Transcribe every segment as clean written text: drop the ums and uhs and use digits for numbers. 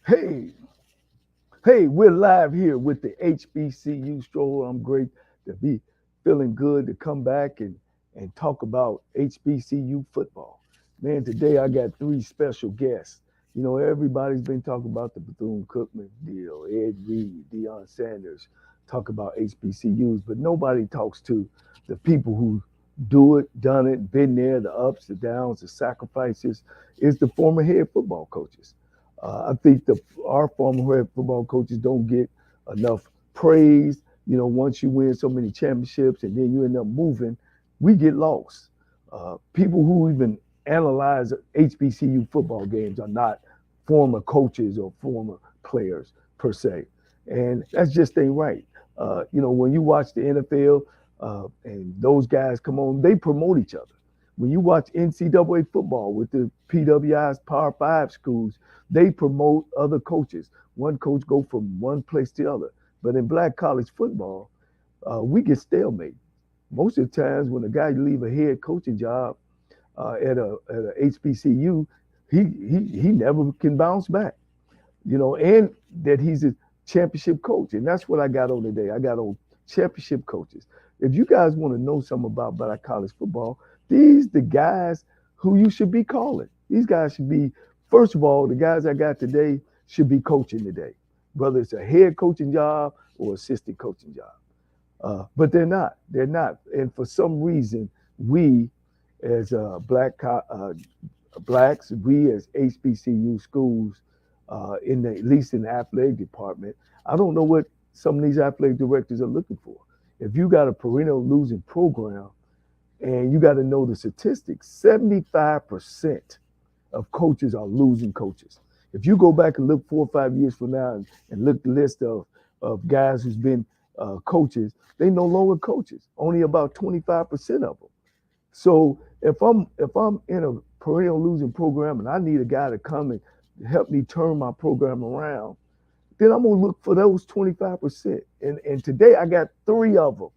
Hey, hey, we're live here with the HBCU Stroll. I'm great to be feeling good to come back and talk about HBCU football. Man, today I got three special guests. You know, everybody's been talking about the Bethune-Cookman deal, Ed Reed, Deion Sanders, talk about HBCUs, but nobody talks to the people who do it, done it, been there, the ups, the downs, the sacrifices, is the former head football coaches. I think our former head football coaches don't get enough praise. You know, once you win so many championships and then you end up moving, we get lost. People who even analyze HBCU football games are not former coaches or former players per se, and that's just ain't right. You know, when you watch the NFL and those guys come on, they promote each other. When you watch NCAA football with the PWI's Power Five schools, they promote other coaches. One coach go from one place to the other. But in black college football, we get stalemate. Most of the times when a guy leave a head coaching job at a HBCU, he never can bounce back. You know, and that he's a championship coach, and that's what I got on today. I got on championship coaches. If you guys want to know something about black college football, these the guys who you should be calling. These guys should be, first of all, the guys I got today should be coaching today, whether it's a head coaching job or assistant coaching job. But they're not. They're not. And for some reason, we as blacks, we as HBCU schools, at least in the athletic department, I don't know what some of these athletic directors are looking for. If you got a perennial losing program, and you got to know the statistics, 75% of coaches are losing coaches. If you go back and look 4 or 5 years from now and look the list of guys who's been coaches, they no longer coaches. Only about 25% of them. So if I'm in a perennial losing program and I need a guy to come and help me turn my program around, then I'm gonna look for those 25%. And today I got three of them.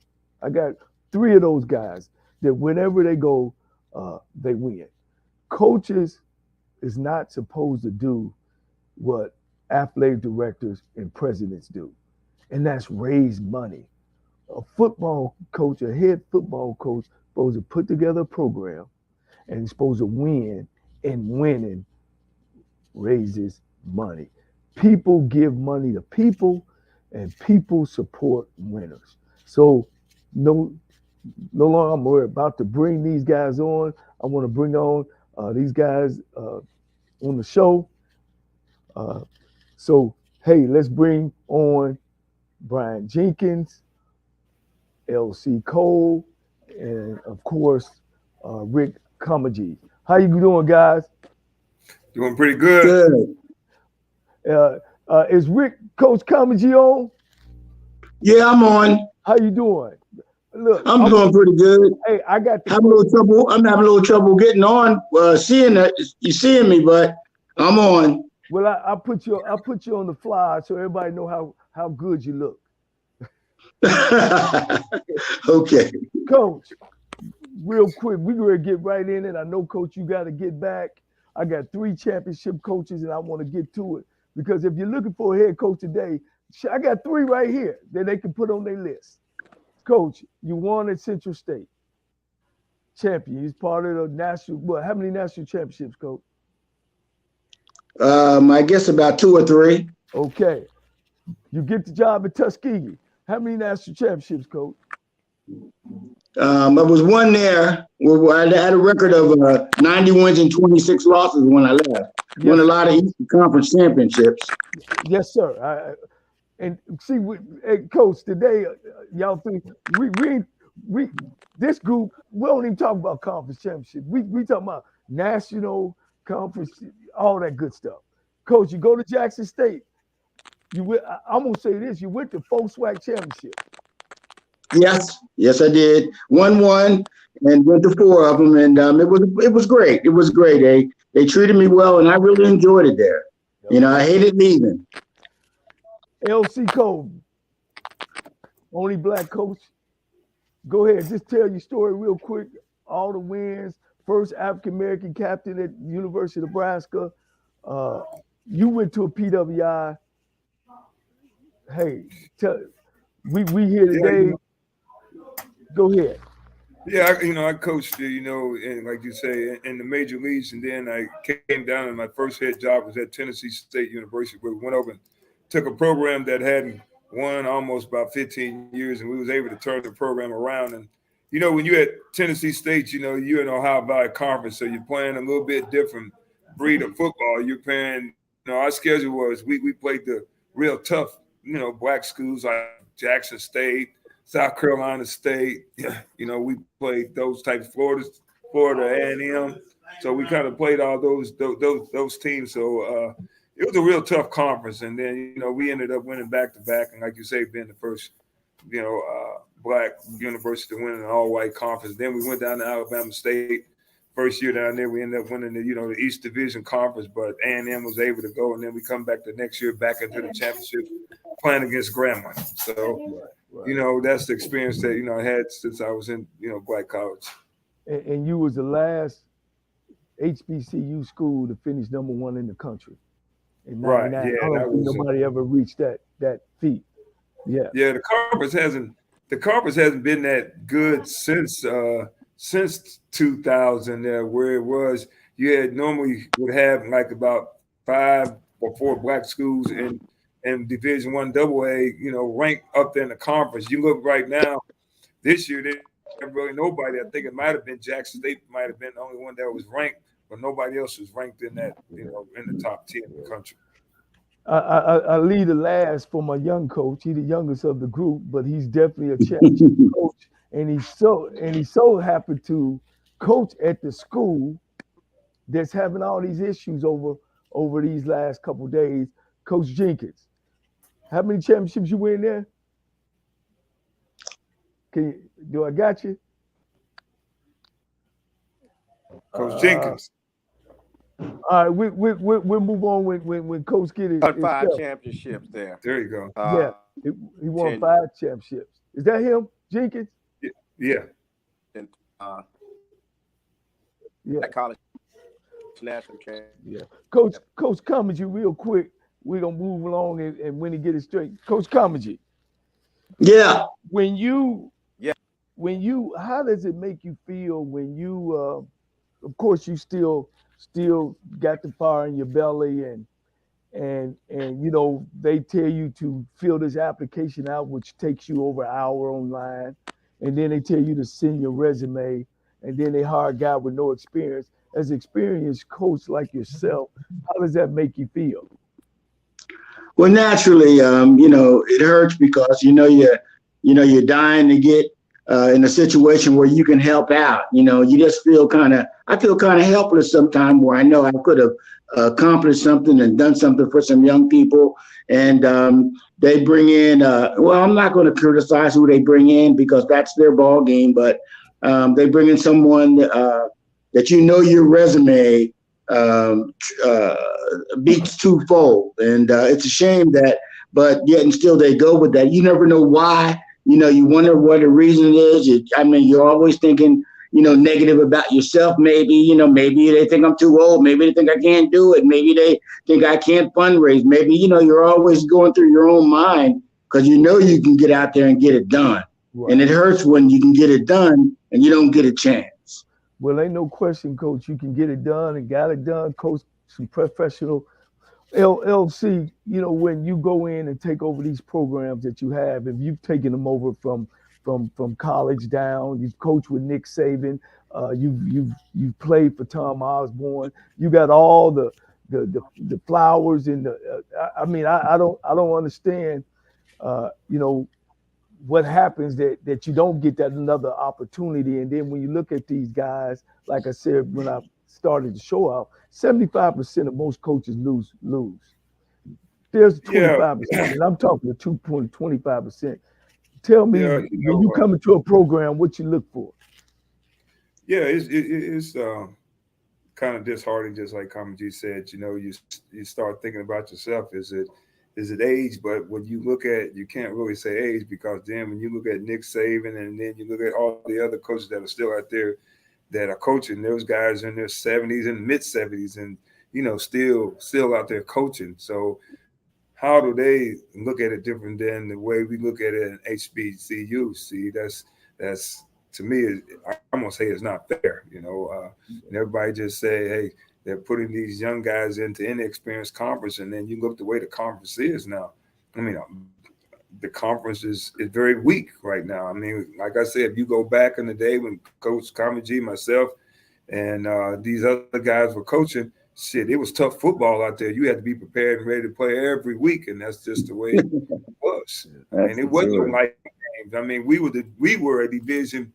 I got three of those guys that whenever they go, they win. Coaches is not supposed to do what athletic directors and presidents do, and that's raise money. A football coach, a head football coach, supposed to put together a program and he's supposed to win, and winning raises money. People give money to people, and people support winners. So no, no longer I'm about to bring these guys on. I want to bring on these guys on the show. Uh, so hey, let's bring on Brian Jenkins, LC Cole, and of course Rick Comegy. How you doing, guys? Doing pretty good. Good. Is Rick Coach Comegy on? Yeah, I'm on. How you doing? Look, I'm doing pretty good. hey, I got the Having a little trouble. I'm having a little trouble getting on. Seeing that you seeing me, but I'm on. well. I put you on the fly so everybody know how good you look, Okay. Coach. Real quick, we gonna get right in it. I know, Coach, you got to get back. I got three championship coaches, and I want to get to it because if you're looking for a head coach today, I got three right here that they can put on their list. Coach, you won at Central State, champion. He's part of the national. What? How many national championships, Coach? I guess about two or three. Okay. You get the job at Tuskegee. How many national championships, Coach? I was one there where I had a record of 90 wins and 26 losses when I left. Won Yes, a lot of Eastern Conference championships. yes, sir. And see, hey, Coach, today, y'all think we this group, we don't even talk about conference championship. We talking about national conference, all that good stuff. Coach, you go to Jackson State. I'm gonna say this: you went to four SWAC championship. Yes, I did. Won and went to four of them, and it was great. It was great. They treated me well, and I really enjoyed it there. I Okay. hated leaving. LC Cole, only black coach. Go ahead, just tell your story real quick. All the wins, first African American captain at University of Nebraska. Uh, you went to a PWI. Hey, we here Yeah, today. Go ahead. Yeah, I coached, and like you say, in the major leagues, and then I came down, and my first head job was at Tennessee State University, where we went over and took a program that hadn't won almost about 15 years, and we was able to turn the program around. And when you're at Tennessee State, you're in Ohio Valley Conference, so you're playing a little bit different breed of football. You're playing, our schedule was we played the real tough, black schools like Jackson State, South Carolina State. We played those types, Florida A&M. So we kind of played all those teams. So it was a real tough conference. And then we ended up winning back to back, and like you say, being the first black university to win an all-white conference. Then we went down to Alabama State. First year down there, we ended up winning the East Division Conference, but A&M was able to go, and then we come back the next year back into the championship, playing against Grambling. So. That's the experience that, I had since I was in, black college. And you was the last HBCU school to finish #1 in the country in '99. Right. Yeah, I don't think nobody ever reached that feat. Yeah. Yeah, the conference hasn't been that good since 2000, where it was you had normally would have like about 5 or 4 black schools and Division I AA, ranked up there in the conference. You look right now, this year, there's really nobody. I think it might have been Jackson State, might have been the only one that was ranked, but nobody else was ranked in that, in the top 10 in the country. I lead the last for my young coach. He's the youngest of the group, but he's definitely a championship coach. And he's so happy to coach at the school that's having all these issues over these last couple of days. Coach Jenkins. How many championships you win there? Do I got you? Coach Jenkins. All right, we'll move on when Coach get it. 5 championships there. There you go. Yeah, he won 5 championships. Is that him, Jenkins? Yeah. And Yeah. College national champion. Yeah. Coach Comegy, real quick. We're gonna move along and when he get it straight. Coach Comegy. Yeah. When you how does it make you feel when you of course you still got the fire in your belly and they tell you to fill this application out, which takes you over an hour online, and then they tell you to send your resume, and then they hire a guy with no experience. As an experienced coach like yourself, how does that make you feel? Well, naturally, it hurts because you're dying to get in a situation where you can help out. You just feel I feel kind of helpless sometimes, where I know I could have accomplished something and done something for some young people, and they bring in. Well, I'm not going to criticize who they bring in because that's their ball game, but they bring in someone that your resume beats twofold, and it's a shame that, but yet and still they go with that. You never know why. You wonder what the reason is. You're always thinking, negative about yourself. Maybe they think I'm too old. Maybe they think I can't do it. Maybe they think I can't fundraise. Maybe you're always going through your own mind because you can get out there and get it done. Right. And it hurts when you can get it done and you don't get a chance. Well, ain't no question, Coach. You can get it done and got it done. Coach, some professional LC, when you go in and take over these programs that you have, if you've taken them over from college down, you've coached with Nick Saban, you've played for Tom Osborne, you got all the flowers and I don't understand, what happens that you don't get that another opportunity. And then when you look at these guys, like I said when I started the show out, 75% of most coaches lose. There's 25%, and I'm talking to 2.25%. Tell me, when you come into a program, what you look for? Yeah, it's kind of disheartening, just like Comegy said. You start thinking about yourself. Is it age? But when you look at, you can't really say age, because then when you look at Nick Saban and then you look at all the other coaches that are still out there that are coaching, those guys in their 70s and mid 70s, and still out there coaching. So how do they look at it different than the way we look at it in HBCU? See, that's to me, I'm gonna say it's not fair. And everybody just say, hey, they're putting these young guys into inexperienced conference, and then you look the way the conference is now. I mean, the conference is very weak right now. I mean, like I said, if you go back in the day when Coach Comegy, myself, and these other guys were coaching, shit, it was tough football out there. You had to be prepared and ready to play every week, and that's just the way it was. I mean, it wasn't like games. I mean, we were a Division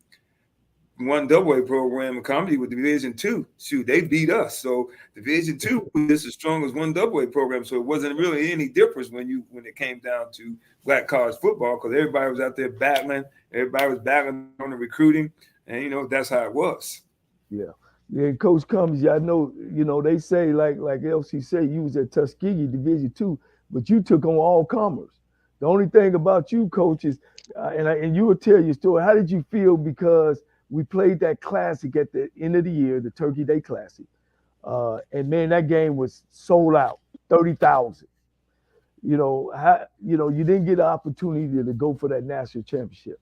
I AA program, and Comegy with Division II. Shoot, they beat us. So Division II was just as strong as I AA program. So it wasn't really any difference when it came down to black college football, because everybody was out there battling. Everybody was battling on the recruiting, and that's how it was. Yeah. Yeah, Coach Comegy, I know, they say like LC said, you was at Tuskegee Division II, but you took on all comers. The only thing about you, Coach, is, and you will tell your story. How did you feel? Because we played that classic at the end of the year, the Turkey Day Classic. And man, that game was sold out, 30,000. You didn't get an opportunity to go for that national championship.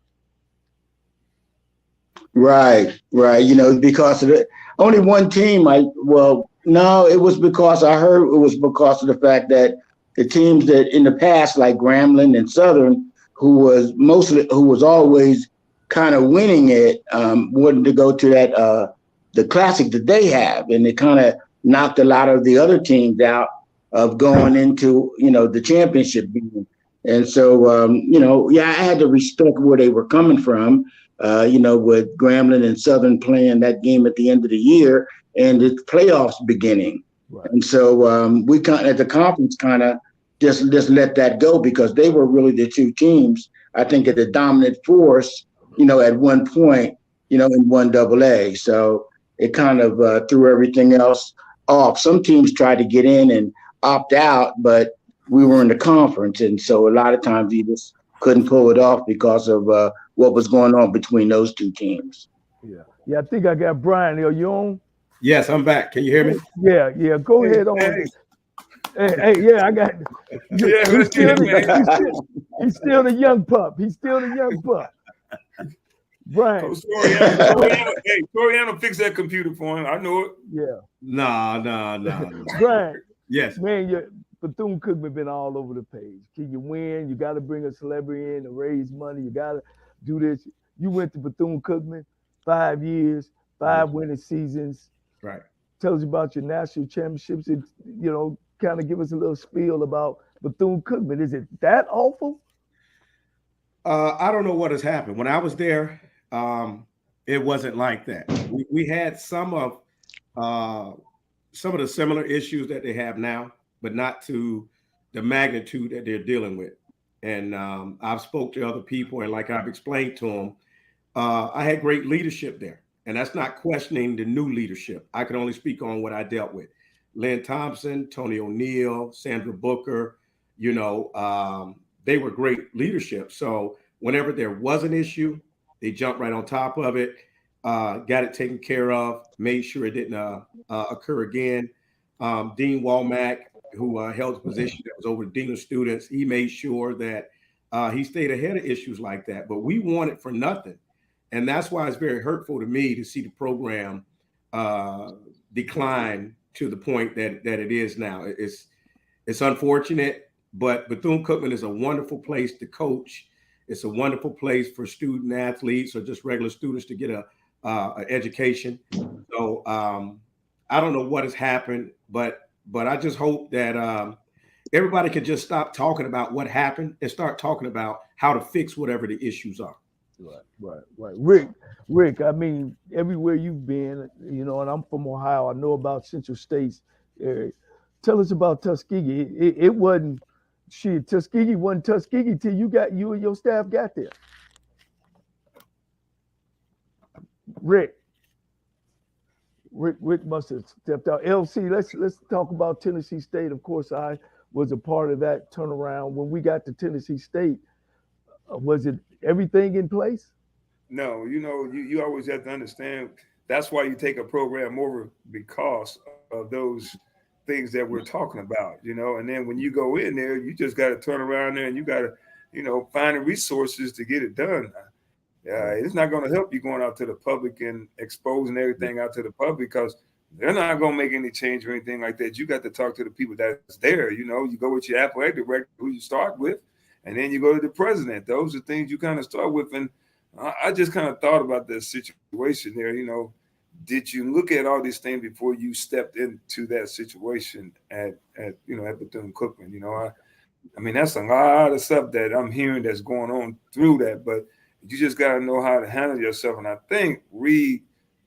Right. Because of only one team. No, it was because I heard it was because of the fact that the teams that in the past, like Grambling and Southern, who was always kind of winning it, wanted to go to that the classic that they have, and it kind of knocked a lot of the other teams out of going into the championship game. And so I had to respect where they were coming from. With Grambling and Southern playing that game at the end of the year and the playoffs beginning. Right. And so we at the conference kind of just let that go, because they were really the two teams, I think, at the dominant force, at one point, in one AA. So it kind of threw everything else off. Some teams tried to get in and opt out, but we were in the conference. And so a lot of times you just couldn't pull it off because of what was going on between those two teams. Yeah. I think I got Brian. Are you on? Yes, I'm back. Can you hear me? Yeah. Go ahead on. Hey, yeah, I got. He's still the young pup. Brian. Toriano fix that computer for him. I know it. Yeah. No. Brian. Yes. Man, Bethune-Cookman been all over the page. Can you win? You got to bring a celebrity in to raise money. You got to do this. You went to Bethune-Cookman 5 years, 5 winning seasons. Right. Tell us about your national championships and, kind of give us a little spiel about Bethune-Cookman. Is it that awful? I don't know what has happened. When I was there, it wasn't like that. We had some of the similar issues that they have now, but not to the magnitude that they're dealing with. And I've spoke to other people, and like I've explained to them, I had great leadership there. And that's not questioning the new leadership. I can only speak on what I dealt with. Lynn Thompson, Tony O'Neill, Sandra Booker, they were great leadership. So whenever there was an issue, they jumped right on top of it, got it taken care of, made sure it didn't occur again. Dean Walmack, who held the position that was over the dean of students, he made sure that he stayed ahead of issues like that. But we wanted for nothing. And that's why it's very hurtful to me to see the program decline to the point that it is now. It's unfortunate, but Bethune-Cookman is a wonderful place to coach. It's a wonderful place for student athletes or just regular students to get an education. So I don't know what has happened, but I just hope that everybody can just stop talking about what happened and start talking about how to fix whatever the issues are. Right. Rick, I mean, everywhere you've been, and I'm from Ohio, I know about Central States. Tell us about Tuskegee. It wasn't, Tuskegee wasn't Tuskegee till you and your staff got there. Rick must have stepped out. LC, let's talk about Tennessee State. Of course, I was a part of that turnaround. When we got to Tennessee State, was it everything in place? No, you always have to understand that's why you take a program over, because of those things that we're talking about, and then when you go in there, you just got to turn around there and you got to, find the resources to get it done. It's not going to help you going out to the public and exposing everything out to the public, because they're not going to make any change or anything like that. You got to talk to the people that's there. You go with your athletic director, who you start with, and then you go to the president. Those are things you kind of start with. And I just kind of thought about this situation there. Did you look at all these things before you stepped into that situation at Bethune-Cookman? I mean, that's a lot of stuff that I'm hearing that's going on through that, but you just got to know how to handle yourself. And I think Reed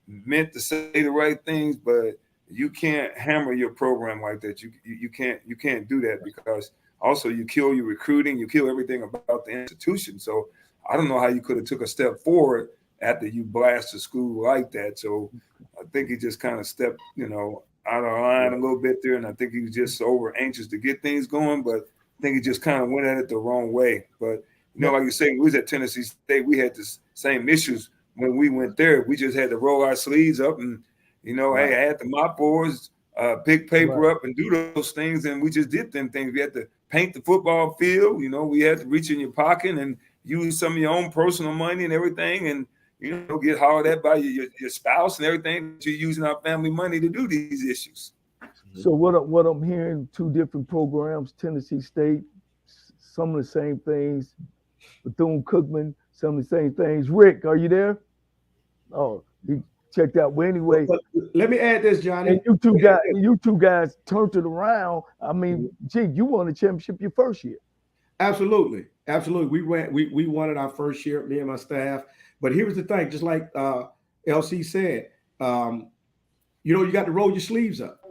meant to say the right things, but you can't hammer your program like that. You can't do that, because also you kill your recruiting, you kill everything about the institution. So I don't know how you could have took a step forward after you blast the school like that. So I think he just kind of stepped, out of line a little bit there. And I think he was just over anxious to get things going, but I think he just kind of went at it the wrong way. But, like you say, we was at Tennessee State, we had the same issues when we went there. We just had to roll our sleeves up and, hey, I had the mop boards, pick paper up and do those things. And we just did them things. We had to paint the football field. We had to reach in your pocket and use some of your own personal money and everything. And, get hollered at by your spouse and everything. You're using our family money to do these issues. So what I'm hearing, two different programs, Tennessee State, some of the same things, Bethune-Cookman, some of the same things. Rick, are you there? Oh, he checked out. Well, anyway. Let me add this, Johnny. And you two guys turned it around. I mean, you won a championship your first year. Absolutely. We won it our first year, me and my staff. But here's the thing, just like LC said, you got to roll your sleeves up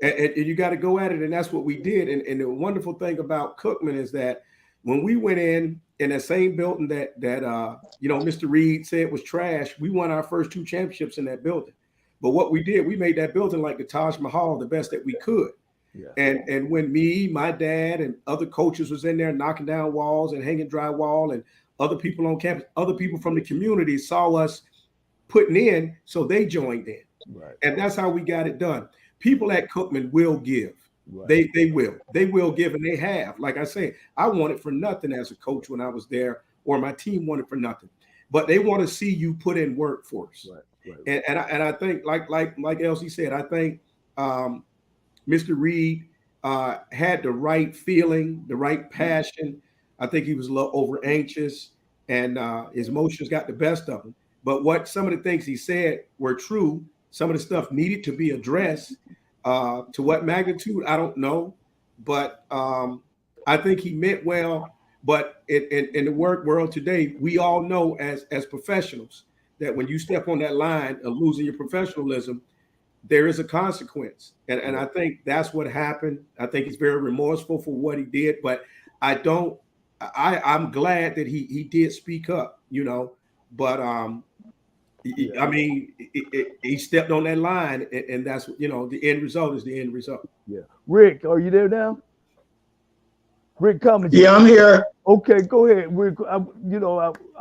and you got to go at it. And that's what we did. And the wonderful thing about Cookman is that when we went in that same building that Mr. Reed said was trash, we won our first 2 championships in that building. But what we did, we made that building like the Taj Mahal, the best that we could. Yeah. And when me, my dad, and other coaches was in there knocking down walls and hanging drywall, and other people on campus, other people from the community saw us putting in, so they joined in. Right. And that's how we got it done. People at Cookman will give. Right. They will give, and they have. Like I say, I wanted for nothing as a coach when I was there, or my team wanted for nothing. But they want to see you put in work for us. Right. And I think, like Elsie said, I think Mr. Reed had the right feeling, the right passion. I think he was a little over anxious, and his emotions got the best of him. But some of the things he said were true. Some of the stuff needed to be addressed. To what magnitude, I don't know. But I think he meant well. But in the work world today, we all know as professionals that when you step on that line of losing your professionalism, there is a consequence. And I think that's what happened. I think he's very remorseful for what he did. But I'm glad that he did speak up, but I mean, he stepped on that line, and that's, the end result is the end result. Yeah. Rick, are you there now? Rick Comegy. Yeah, I'm here. Okay, go ahead, Rick. I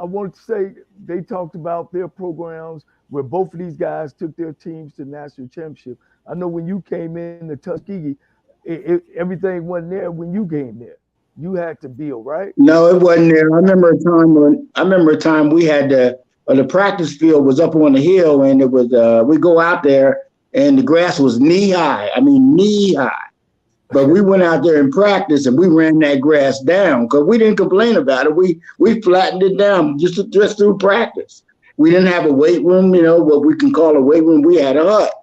wanted to say they talked about their programs where both of these guys took their teams to national championship. I know when you came in to Tuskegee, everything wasn't there when you came there. You had to build, right? No, it wasn't there. I remember a time we had the practice field was up on the hill, and it was we go out there and the grass was knee high. I mean, knee high. But we went out there and practiced, and we ran that grass down because we didn't complain about it. We flattened it down just through practice. We didn't have a weight room, what we can call a weight room. We had a hut,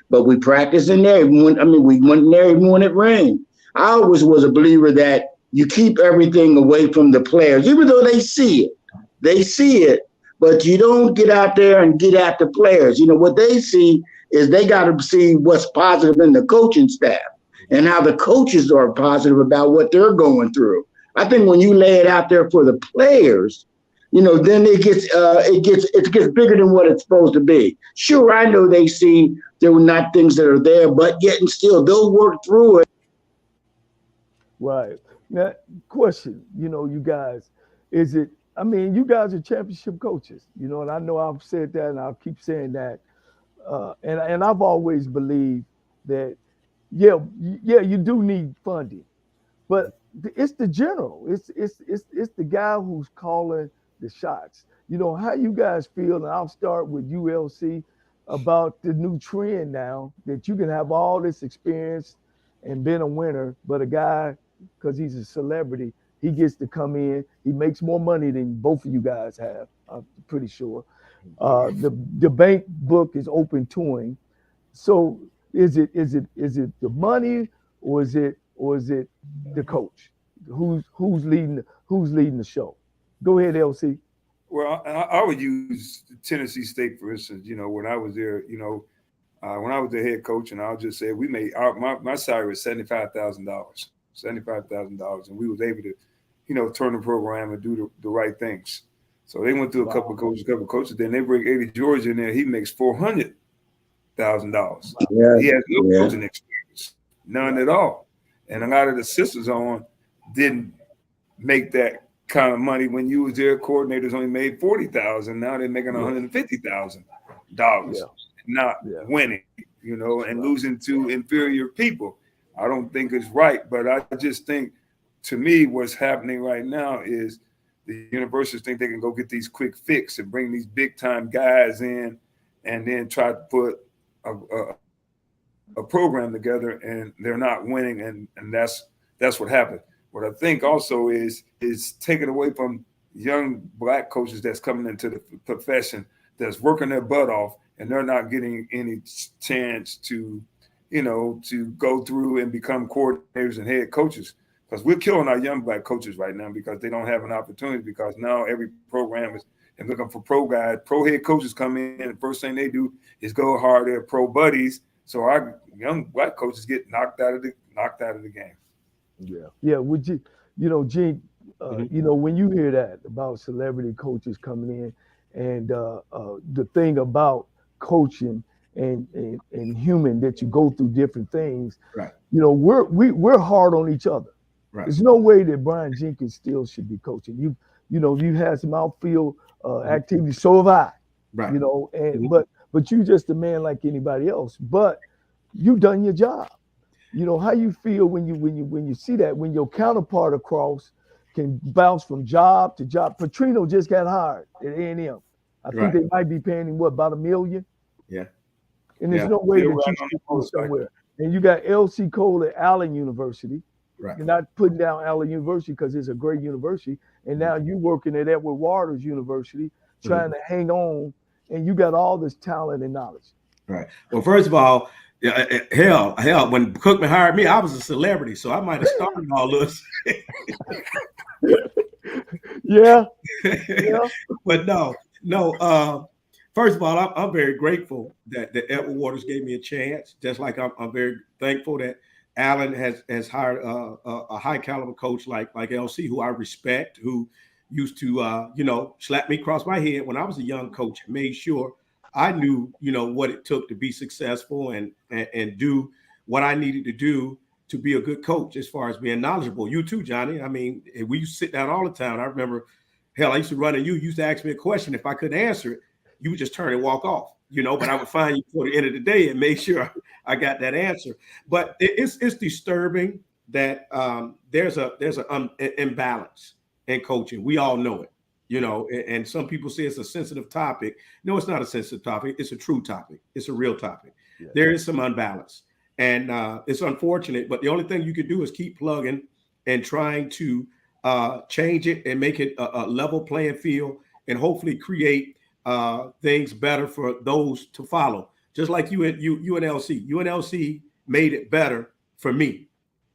but we practiced in there. We went in there even when it rained. I always was a believer that you keep everything away from the players, even though they see it. They see it, but you don't get out there and get at the players. What they see is they got to see what's positive in the coaching staff and how the coaches are positive about what they're going through. I think when you lay it out there for the players, then it gets bigger than what it's supposed to be. Sure, I know they see there were not things that are there, but yet and still they'll work through it. Right. Now, question, you guys, you guys are championship coaches, and I know I've said that and I'll keep saying that. And I've always believed that yeah, you do need funding, but it's the general. It's the guy who's calling the shots. You know how you guys feel, and I'll start with ULC about the new trend now that you can have all this experience and been a winner, but a guy because he's a celebrity, he gets to come in. He makes more money than both of you guys have. I'm pretty sure. The bank book is open to him. So is it the money or is it the coach? Who's leading the show? Go ahead, LC. Well, I would use Tennessee State for instance. You know, when I was there, when I was the head coach, and I'll just say we made my salary was $75,000, and we was able to, turn the program and do the right things. So they went through a couple of coaches. Then they bring Eddie George in there. He makes $400,000. Yeah, He has no yeah. coaching experience, none at all. And a lot of the sisters on didn't make that kind of money when you was there. Coordinators only made $40,000. Now they're making $150,000, not winning, and losing to inferior people. I don't think it's right, but I just think, to me, what's happening right now is the universities think they can go get these quick fix and bring these big time guys in, and then try to put a program together, and they're not winning, and that's what happened. What I think also is taken away from young black coaches that's coming into the profession, that's working their butt off, and they're not getting any chance to go through and become coordinators and head coaches. Because we're killing our young black coaches right now because they don't have an opportunity, because now every program is looking for pro guys. Pro head coaches come in, and the first thing they do is go hard at pro buddies. So our young black coaches get knocked out of the game. Yeah. Would you, Gene, when you hear that about celebrity coaches coming in, and the thing about coaching and human, that you go through different things. Right. We're hard on each other. Right. There's no way that Brian Jenkins still should be coaching. You had some outfield activities. So have I. Right. But you just a man like anybody else. But you've done your job. How you feel when you see that, when your counterpart across can bounce from job to job. Petrino just got hired at A&M. I think they might be paying him about $1 million. Yeah. And there's no way that you should go somewhere. And you got LC Cole at Allen University. Right. You're not putting down Allen University because it's a great university. And now you're working at Edward Waters University, trying to hang on, and you got all this talent and knowledge. Right. Well, first of all, hell, when Cookman hired me, I was a celebrity, so I might have started all this. Yeah. But no. First of all, I'm very grateful that Edward Waters gave me a chance. Just like I'm very thankful that Allen has hired a high caliber coach like LC, who I respect, who used to slap me across my head when I was a young coach, and made sure I knew what it took to be successful and do what I needed to do to be a good coach, as far as being knowledgeable. You too, Johnny. I mean, we used to sit down all the time. I remember, hell, I used to run, and you used to ask me a question. If I couldn't answer it, you would just turn and walk off. But I would find you for the end of the day and make sure I got that answer. But it's disturbing that there's an imbalance in coaching. We all know it, and some people say it's a sensitive topic. No, it's not a sensitive topic. It's a true topic. It's a real topic. Yeah. There is some unbalance, and it's unfortunate. But the only thing you can do is keep plugging and trying to change it and make it a level playing field, and hopefully create things better for those to follow. Just like UNLC. UNLC made it better for me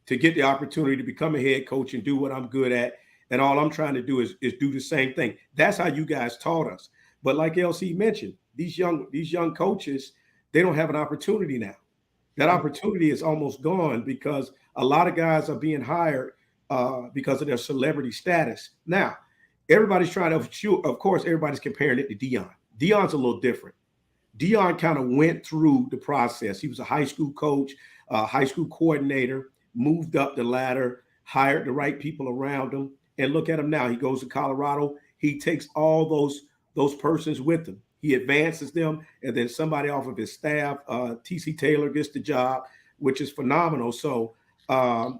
to get the opportunity to become a head coach and do what I'm good at. And all I'm trying to do is do the same thing. That's how you guys taught us. But like LC mentioned, these young coaches, they don't have an opportunity now. That opportunity is almost gone because a lot of guys are being hired because of their celebrity status. Now, everybody's trying to, of course, everybody's comparing it to Deion. Deion's a little different. Deion kind of went through the process. He was a high school coach, high school coordinator, moved up the ladder, hired the right people around him. And look at him now. He goes to Colorado. He takes all those persons with him. He advances them, and then somebody off of his staff, T.C. Taylor, gets the job which is phenomenal. So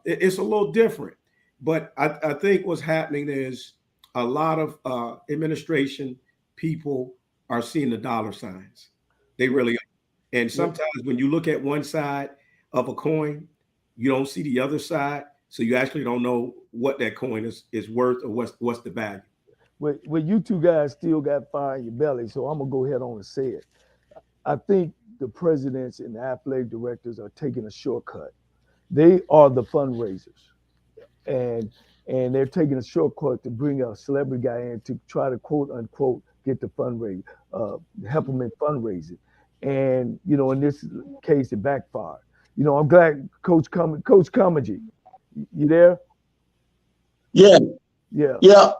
it's a little different. But I think what's happening is a lot of administration people are seeing the dollar signs. They really are. And sometimes when you look at one side of a coin, you don't see the other side. So you actually don't know what that coin is worth or what's the value. Well, you two guys still got fire in your belly, so I'm gonna go ahead on and say it. I think the presidents and the athletic directors are taking a shortcut. They are the fundraisers, and they're taking a shortcut to bring a celebrity guy in to try to quote unquote get the fundraise, help them in fundraising. And in this case, it backfired. I'm glad Coach Comegy, you there? Yeah. Yeah. Yeah.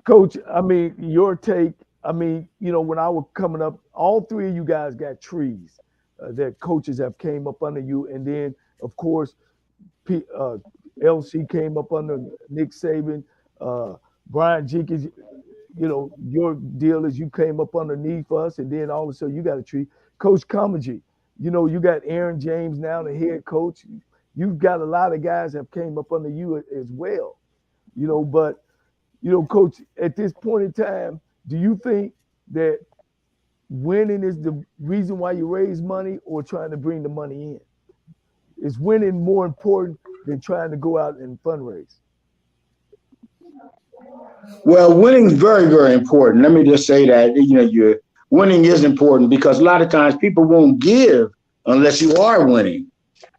Coach, I mean, your take. I mean, when I was coming up, all three of you guys got trees that coaches have came up under you, and then of course, LC came up under Nick Saban, Brian Jenkins. Your deal is you came up underneath us, and then all of a sudden you got a tree. Coach Comegy, you got Aaron James now, the head coach. You've got a lot of guys that have came up under you as well. But Coach, at this point in time, do you think that winning is the reason why you raise money, or trying to bring the money in? Is winning more important than trying to go out and fundraise? Well, winning is very, very important. Let me just say that, your winning is important, because a lot of times people won't give unless you are winning.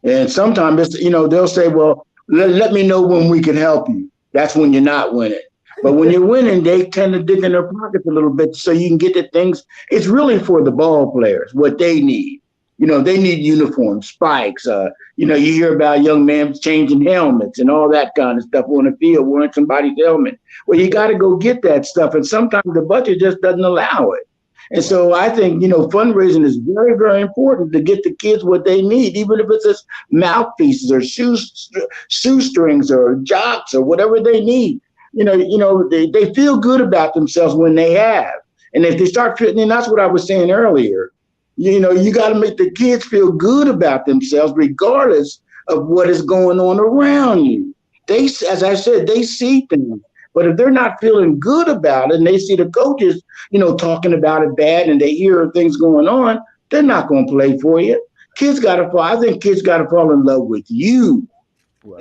And sometimes it's, they'll say, well, let me know when we can help you. That's when you're not winning. But when you're winning, they tend to dig in their pockets a little bit so you can get the things. It's really for the ball players, what they need. They need uniforms, spikes. You hear about young men changing helmets and all that kind of stuff on the field, wearing somebody's helmet. Well, you got to go get that stuff. And sometimes the budget just doesn't allow it. And so I think, fundraising is very, very important to get the kids what they need, even if it's just mouthpieces or shoestrings or jocks or whatever they need. They feel good about themselves when they have. And if they start fitting in, that's what I was saying earlier. You got to make the kids feel good about themselves, regardless of what is going on around you. As I said, they see things. But if they're not feeling good about it and they see the coaches, talking about it bad, and they hear things going on, they're not going to play for you. I think kids got to fall in love with you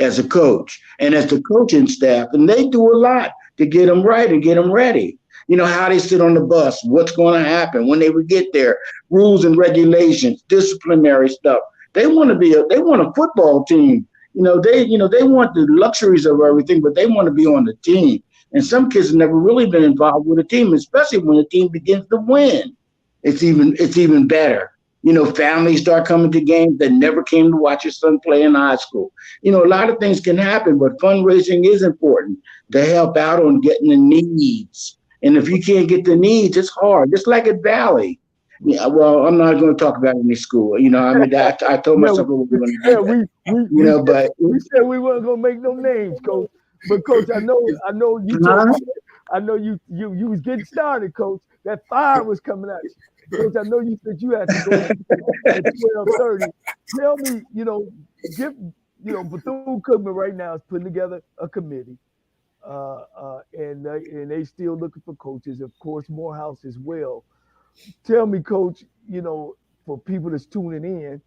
as a coach and as the coaching staff. And they do a lot to get them right and get them ready. How they sit on the bus, what's going to happen when they would get there, rules and regulations, disciplinary stuff. They want a football team. They want the luxuries of everything, but they want to be on the team. And some kids have never really been involved with a team, especially when the team begins to win. It's even better. Families start coming to games that never came to watch your son play in high school. A lot of things can happen, but fundraising is important to help out on getting the needs. And if you can't get the needs, it's hard. Just like at Valley. Yeah, well, I'm not going to talk about any school. I told myself we were going to do that. But we said we weren't going to make no names, Coach. But Coach, I know you. I know you was getting started, Coach. That fire was coming at you, Coach. I know you said you had to go at 12:30. Tell me, Bethune-Cookman right now is putting together a committee, and they still looking for coaches. Of course, Morehouse as well. Tell me, Coach, for people that's tuning in,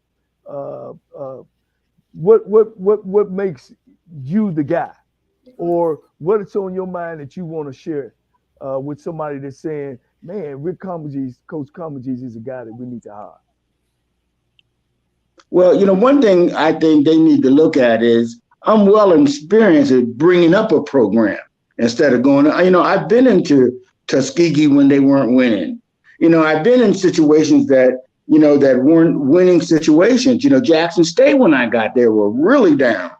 what makes you the guy, or what's on your mind that you want to share with somebody that's saying, man, Coach Comegy is a guy that we need to hire? Well, one thing I think they need to look at is I'm well experienced at bringing up a program instead of going, I've been into Tuskegee when they weren't winning. I've been in situations that weren't winning situations. Jackson State, when I got there, were really down,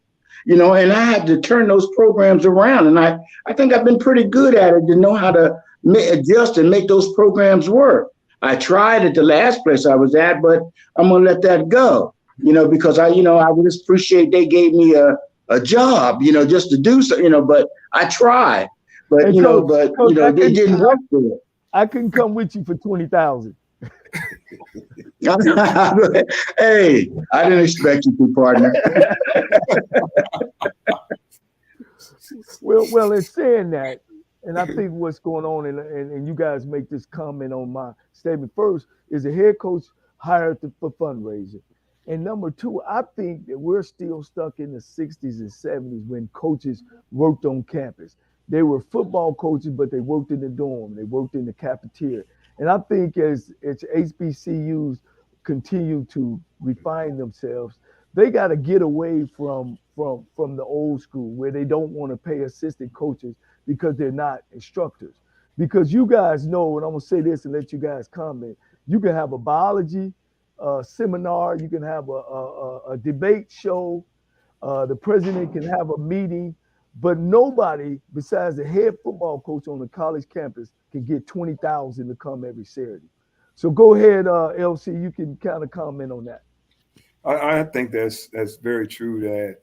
and I had to turn those programs around. And I think I've been pretty good at it to know how to adjust and make those programs work. I tried at the last place I was at, but I'm going to let that go, because I would just appreciate they gave me a job, just to do so, but I tried, but, Coach, they didn't work for it. I couldn't come with you for 20,000. Hey, I didn't expect you to, partner. Well, in saying that, and I think what's going on, and you guys make this comment on my statement first, is the head coach hired for fundraising. And number two, I think that we're still stuck in the 60s and 70s when coaches worked on campus. They were football coaches, but they worked in the dorm, they worked in the cafeteria. And I think as HBCUs continue to refine themselves, they got to get away from the old school where they don't want to pay assistant coaches because they're not instructors. Because you guys know, and I'm gonna say this and let you guys comment. You can have a biology seminar, you can have a debate show, the president can have a meeting, but nobody besides the head football coach on the college campus can get 20,000 to come every Saturday. So go ahead, LC, you can kind of comment on that. I think that's very true. That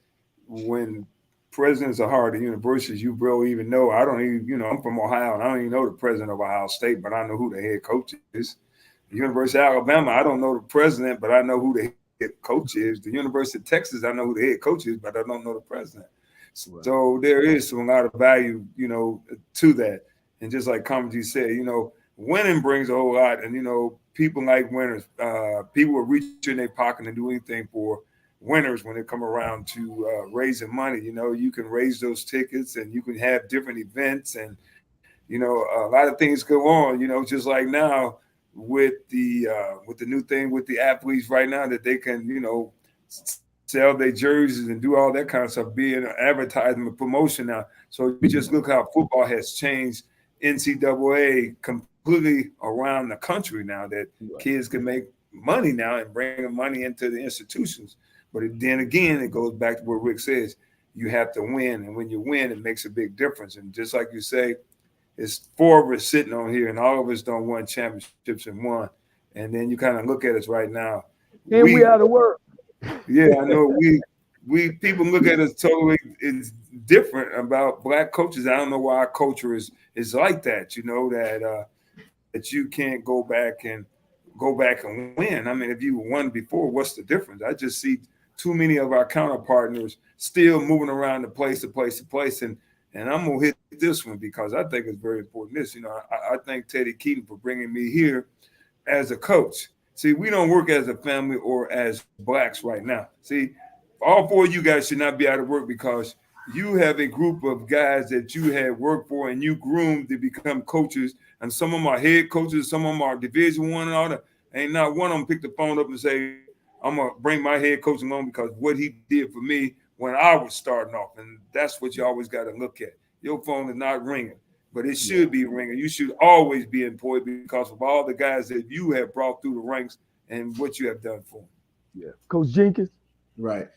when presidents are hired at universities, you barely even know. I don't even, I'm from Ohio, and I don't even know the president of Ohio State, but I know who the head coach is. The University of Alabama, I don't know the president, but I know who the head coach is. The University of Texas, I know who the head coach is, but I don't know the president. Right. So there is a lot of value, to that. And just like Comegy said, winning brings a whole lot. And, people like winners. People will reach in their pocket and do anything for winners when they come around to raising money. You can raise those tickets and you can have different events and, a lot of things go on, just like now with the new thing with the athletes right now that they can, sell their jerseys and do all that kind of stuff, being advertisement promotion now. So you just look how football has changed NCAA completely around the country now, that kids can make money now and bring money into the institutions. But then again, it goes back to what Rick says, you have to win. And when you win, it makes a big difference. And just like you say, it's four of us sitting on here and all of us don't win championships and won. And then you kind of look at us right now. And we out of work. Yeah, I know. We people look at us totally it's different about black coaches. I don't know why our culture is like that. That you can't go back and win. I mean, if you won before, what's the difference? I just see too many of our counterpartners still moving around the place to place to place, and I'm gonna hit this one because I think it's very important. I thank Teddy Keaton for bringing me here as a coach. See, we don't work as a family or as blacks right now. See, all four of you guys should not be out of work because you have a group of guys that you had worked for and you groomed to become coaches. And some of them are head coaches, some of them are Division I and all that. Ain't not one of them picked the phone up and say, I'm going to bring my head coach along because what he did for me when I was starting off. And that's what you always got to look at. Your phone is not ringing, but it should be ringing. You should always be employed because of all the guys that you have brought through the ranks and what you have done for them. Yeah. Coach Jenkins. Right.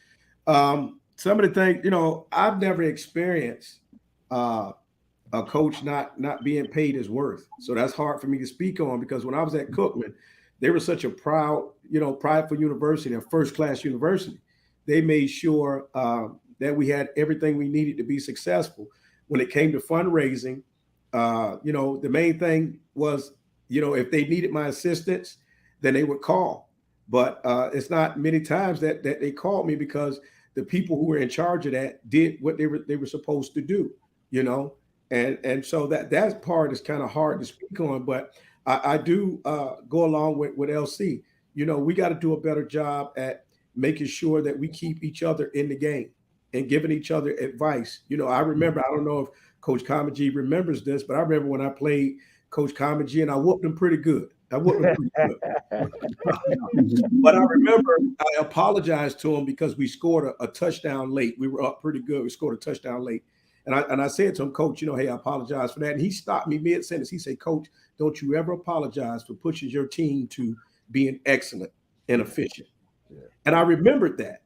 Some of the things, I've never experienced a coach not being paid his worth. So that's hard for me to speak on because when I was at Cookman, they were such a prideful university, a first-class university. They made sure that we had everything we needed to be successful. When it came to fundraising, the main thing was, if they needed my assistance, then they would call. But it's not many times that they called me because the people who were in charge of that did what they were supposed to do, and so that part is kind of hard to speak on. But I do go along with LC. We got to do a better job at making sure that we keep each other in the game and giving each other advice. I remember, I don't know if Coach Comegy remembers this, but I remember when I played Coach Comegy and I whooped him pretty good. But I remember I apologized to him because we scored a touchdown late. We were up pretty good. We scored a touchdown late. And I said to him, Coach, hey, I apologize for that. And he stopped me mid-sentence. He said, Coach, don't you ever apologize for pushing your team to being excellent and efficient. Yeah. And I remembered that.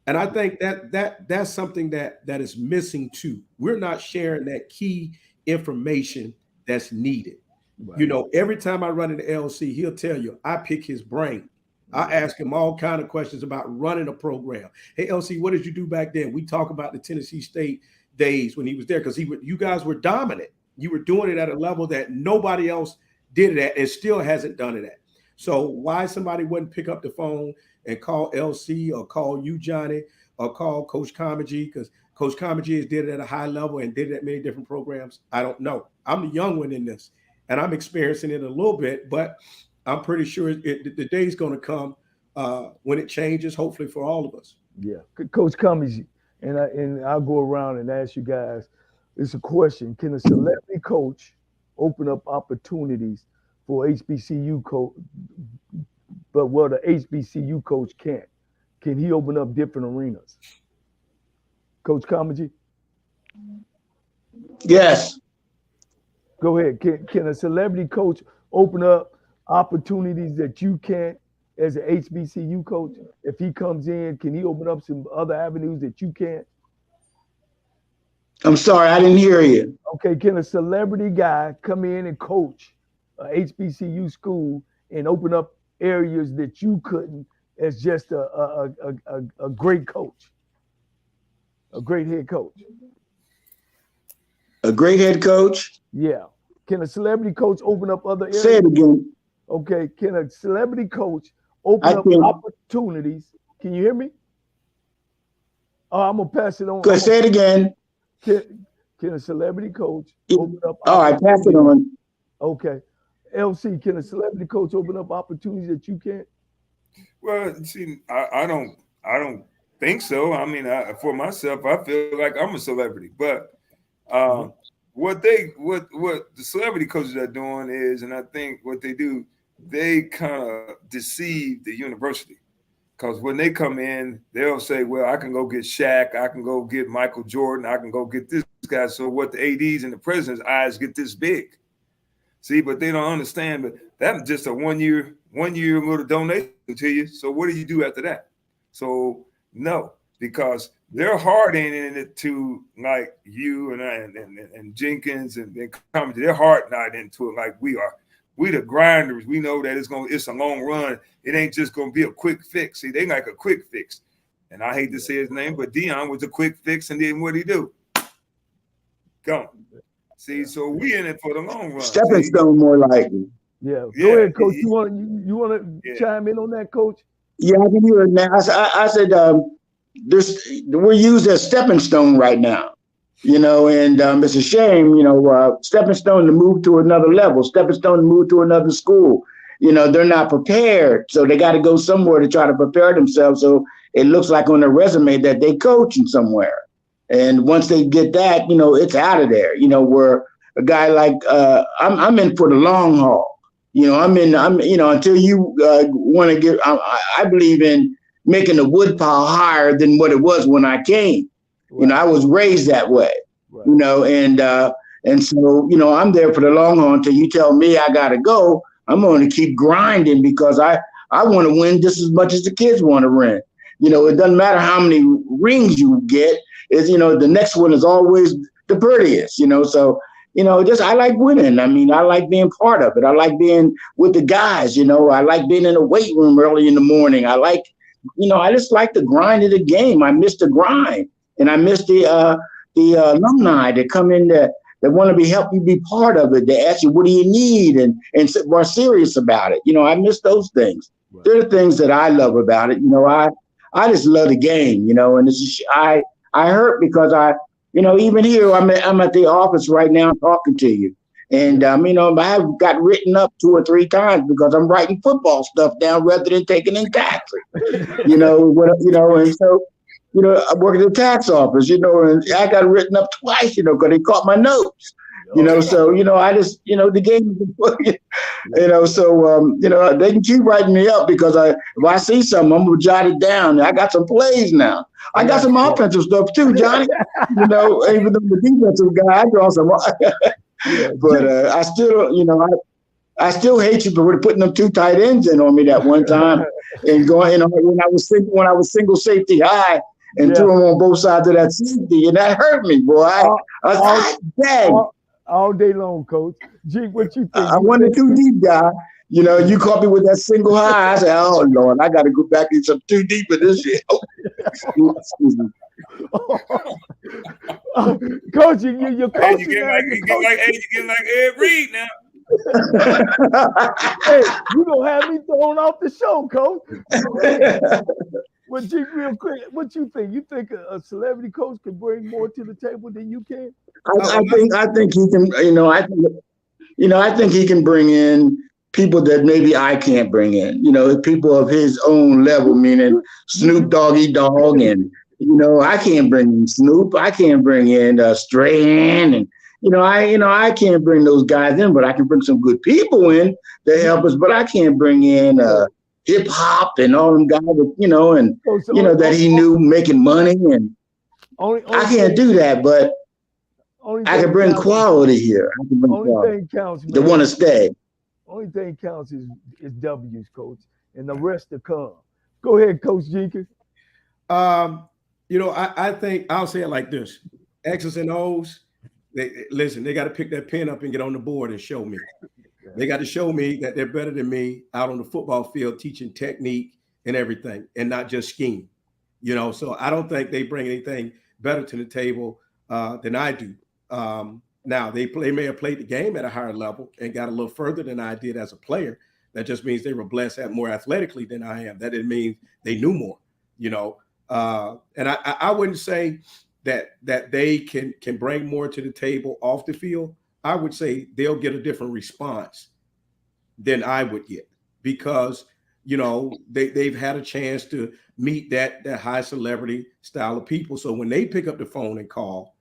And I think that's something that is missing too. We're not sharing that key information that's needed. Right. Every time I run into LC, he'll tell you, I pick his brain. I ask him all kind of questions about running a program. Hey, LC, what did you do back then? We talk about the Tennessee State days when he was there because you guys were dominant. You were doing it at a level that nobody else did it at and still hasn't done it at. So why somebody wouldn't pick up the phone and call LC or call you, Johnny, or call Coach Comegy, because Coach Comegy has did it at a high level and did it at many different programs. I don't know. I'm the young one in this, and I'm experiencing it a little bit, but I'm pretty sure the day's going to come when it changes, hopefully for all of us. Yeah, Coach Comegy, and I'll go around and ask you guys. It's a question: can a celebrity coach open up opportunities for HBCU coach, but what a HBCU coach can't? Can he open up different arenas? Coach Comegy? Yes. Go ahead. Can a celebrity coach open up opportunities that you can't as an HBCU coach? If he comes in, can he open up some other avenues that you can't? I'm sorry, I didn't hear you. Okay, can a celebrity guy come in and coach a HBCU school and open up areas that you couldn't as just a great coach, a great head coach? A great head coach? Yeah. Can a celebrity coach open up other areas? Say it again. Okay, can a celebrity coach open up opportunities? Can you hear me? Oh, I'm gonna pass it on. Go ahead, say it again. Can a celebrity coach open up? All right, pass it on. Okay. LC, can a celebrity coach open up opportunities that you can't? Well, see, I don't think so. I mean, for myself, I feel like I'm a celebrity, but what the celebrity coaches are doing is, and I think what they do, they kind of deceive the university. Because when they come in, they'll say, well, I can go get Shaq, I can go get Michael Jordan, I can go get this guy. So what the ADs and the president's eyes get this big. See, but they don't understand, but that's just a one year little donation to you. So what do you do after that? So no, because they're hard in it to like you and Jenkins and Comegy. They're hard not into it like we are. We the grinders. We know that it's a long run. It ain't just gonna be a quick fix. See, they like a quick fix. And I hate to say his name, but Dion was a quick fix, and then what'd he do? Gone. See, so we in it for the long run. Stepping stone, more likely. Yeah. Go ahead, Coach. You want to chime in on that, Coach? Yeah, I can hear it now. I said we're used as stepping stone right now. And it's a shame, stepping stone to move to another level, stepping stone to move to another school. They're not prepared. So they got to go somewhere to try to prepare themselves. So it looks like on their resume that they coaching somewhere. And once they get that, it's out of there, where a guy like I'm in for the long haul. Until you want to get, I believe in making the woodpile higher than what it was when I came. Right. I was raised that way, right. And so, I'm there for the long haul until you tell me I got to go. I'm going to keep grinding because I want to win just as much as the kids want to win. It doesn't matter how many rings you get. The next one is always the prettiest, so, I like winning. I mean, I like being part of it. I like being with the guys, I like being in the weight room early in the morning. I like, I just like the grind of the game. I miss the grind. And I miss the alumni that come in that want to help you be part of it. They ask you, what do you need? And are serious about it. I miss those things. Right. They're the things that I love about it. I just love the game, and it's just, I hurt because even here, I'm at the office right now talking to you. And, I have got written up 2 or 3 times because I'm writing football stuff down rather than taking in taxes, and so, I work at the tax office, and I got written up twice, because they caught my notes, so, I just, the game, so, they can keep writing me up because if I see something, I'm going to jot it down. I got some plays now. I got some offensive stuff too, Johnny, even though the defensive guy, I draw some, but I still, I still hate you for putting them 2 tight ends in on me that one time and going, when I was single safety high, and threw them on both sides of that safety, and that hurt me, boy. All day long, Coach. Gee, what you think? I wasn't a too deep guy. You caught me with that single high. I said, "Oh Lord, I got to go back in some too deep in this shit." Excuse me. Coach, you're coaching. You get like Ed Reed now. Hey, you gonna have me thrown off the show, coach. But G, real quick, what you think? You think a celebrity coach can bring more to the table than you can? I think he can. I think he can bring in people that maybe I can't bring in. People of his own level, meaning Snoop Doggy Dogg, and I can't bring in Snoop. I can't bring in Strahan, and I can't bring those guys in, but I can bring some good people in to help us. But I can't bring in hip hop and all them guys that he knew making money, and I can't do that. But I can bring quality here. I can bring only quality. thing counts, man. They want to stay. Only thing counts is W's, coach, and the rest to come. Go ahead, Coach Jenkins. I think I'll say it like this: X's and O's. They got to pick that pen up and get on the board and show me. They got to show me that they're better than me out on the football field, teaching technique and everything, and not just scheme. So I don't think they bring anything better to the table than I do. Now they may have played the game at a higher level and got a little further than I did as a player. That just means they were blessed at more athletically than I am. That didn't mean they knew more. And I wouldn't say that they can bring more to the table off the field. I would say they'll get a different response than I would get because, they've had a chance to meet that high celebrity style of people. So when they pick up the phone and call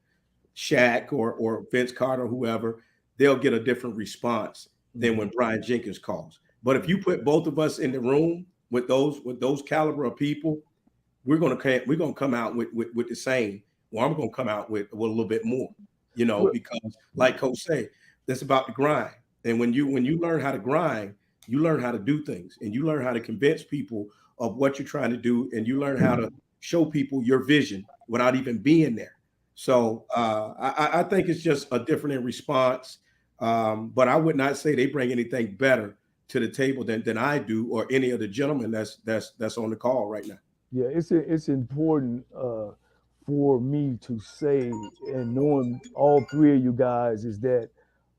Shaq or Vince Carter, or whoever, they'll get a different response than when Brian Jenkins calls. But if you put both of us in the room with those caliber of people, we're gonna come out with the same. Well, I'm gonna come out with a little bit more, because like Coach say, that's about the grind. And when you learn how to grind, you learn how to do things, and you learn how to convince people of what you're trying to do, and you learn how to show people your vision without even being there. So I think it's just a different response, but I would not say they bring anything better to the table than I do or any of the gentlemen that's on the call right now. Yeah, it's important for me to say, and knowing all three of you guys, is that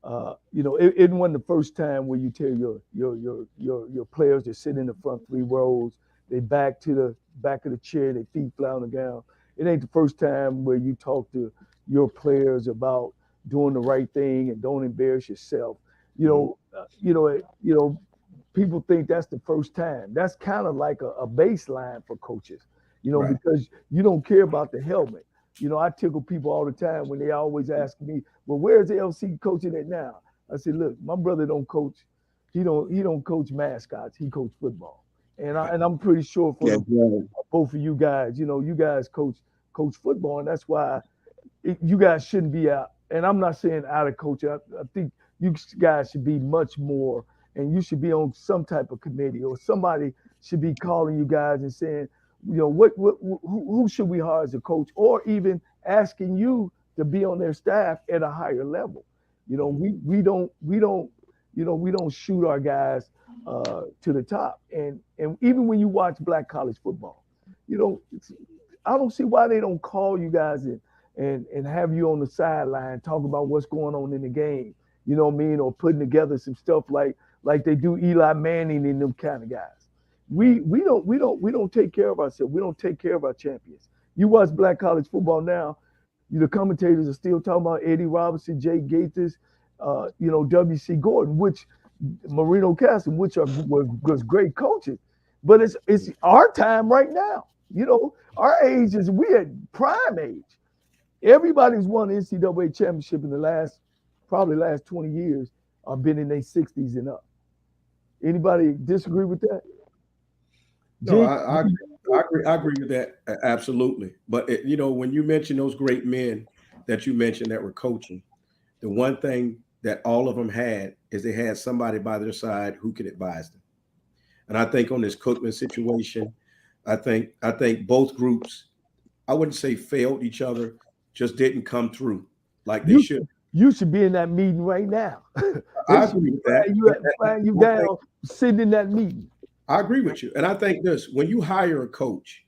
it wasn't the first time where you tell your players to sit in the front three rows, they back to the back of the chair, their feet flat on the ground. It ain't the first time where you talk to your players about doing the right thing and don't embarrass yourself. People think that's the first time. That's kind of like a baseline for coaches, Right. because you don't care about the helmet. I tickle people all the time when they always ask me, well, where's the LC coaching at now? I said, look, my brother don't coach. He don't coach mascots. He coach football. And I'm pretty sure for both of you guys, you guys coach football, and that's why you guys shouldn't be out. And I'm not saying out of coaching. I think you guys should be much more, and you should be on some type of committee, or somebody should be calling you guys and saying, who should we hire as a coach, or even asking you to be on their staff at a higher level. We don't shoot our guys to the top, and even when you watch black college football, I don't see why they don't call you guys and have you on the sideline talk about what's going on in the game. You know what I mean? Or putting together some stuff like they do Eli Manning and them kind of guys. We don't take care of ourselves. We don't take care of our champions. You watch black college football now, the commentators are still talking about Eddie Robinson, Jay Gaithers, W.C. Gordon, which Marino Castle, which was great coaches. But it's our time right now. Our age we at prime age. Everybody's won an NCAA championship in the last 20 years or been in their 60s and up. Anybody disagree with that? No, I agree with that absolutely. But when you mention those great men that you mentioned that were coaching, the one thing that all of them had is they had somebody by their side who could advise them. And I think on this Cookman situation, I think both groups, I wouldn't say failed each other, just didn't come through like they should. You should be in that meeting right now. I agree with that. You down sitting in that meeting. I agree with you. And I think this, when you hire a coach,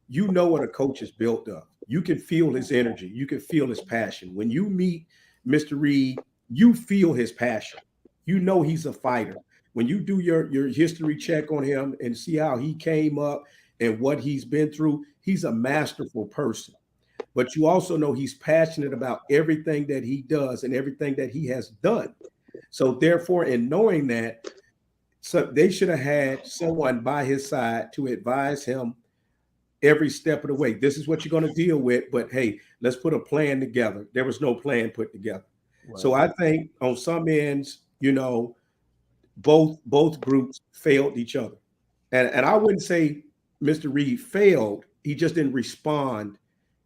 you know what a coach is built of. You can feel his energy. You can feel his passion. When you meet Mr. Reed, you feel his passion. you know he's a fighter. When you do your history check on him and see how he came up and what he's been through, he's a masterful person. But you also know he's passionate about everything that he does and everything that he has done. So therefore, in knowing that, so they should have had someone by his side to advise him every step of the way. This is what you're going to deal with, but hey, let's put a plan together. There was no plan put together. Right. So I think on some ends, you know, both groups failed each other. And I wouldn't say Mr. Reed failed. He just didn't respond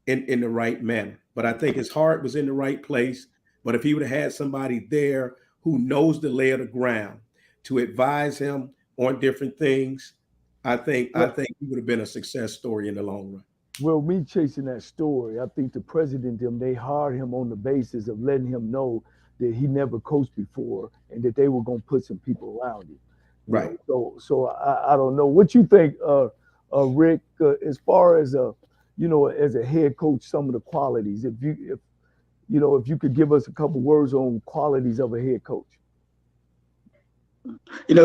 in the right manner. But I think his heart was in the right place. But if he would have had somebody there who knows the lay of the ground to advise him on different things, I think he would have been a success story in the long run. Well, me chasing that story, I think the president, they hired him on the basis of letting him know that he never coached before and that they were going to put some people around him. Right. So I don't know what you think, Rick, as far as as a head coach, some of the qualities. If you could give us a couple words on qualities of a head coach.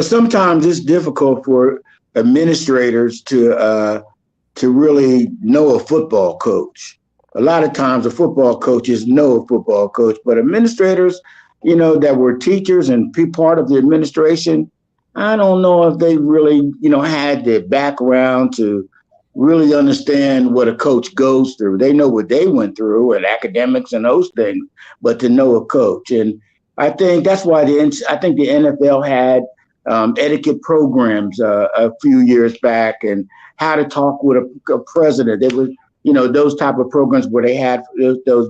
Sometimes it's difficult for administrators to really know a football coach. A lot of times the football coaches know a football coach, but administrators, that were teachers and be part of the administration, I don't know if they really, had the background to really understand what a coach goes through. They know what they went through and academics and those things, but to know a coach. And I think that's why the NFL had etiquette programs a few years back, and how to talk with a president. There was, those type of programs where they had those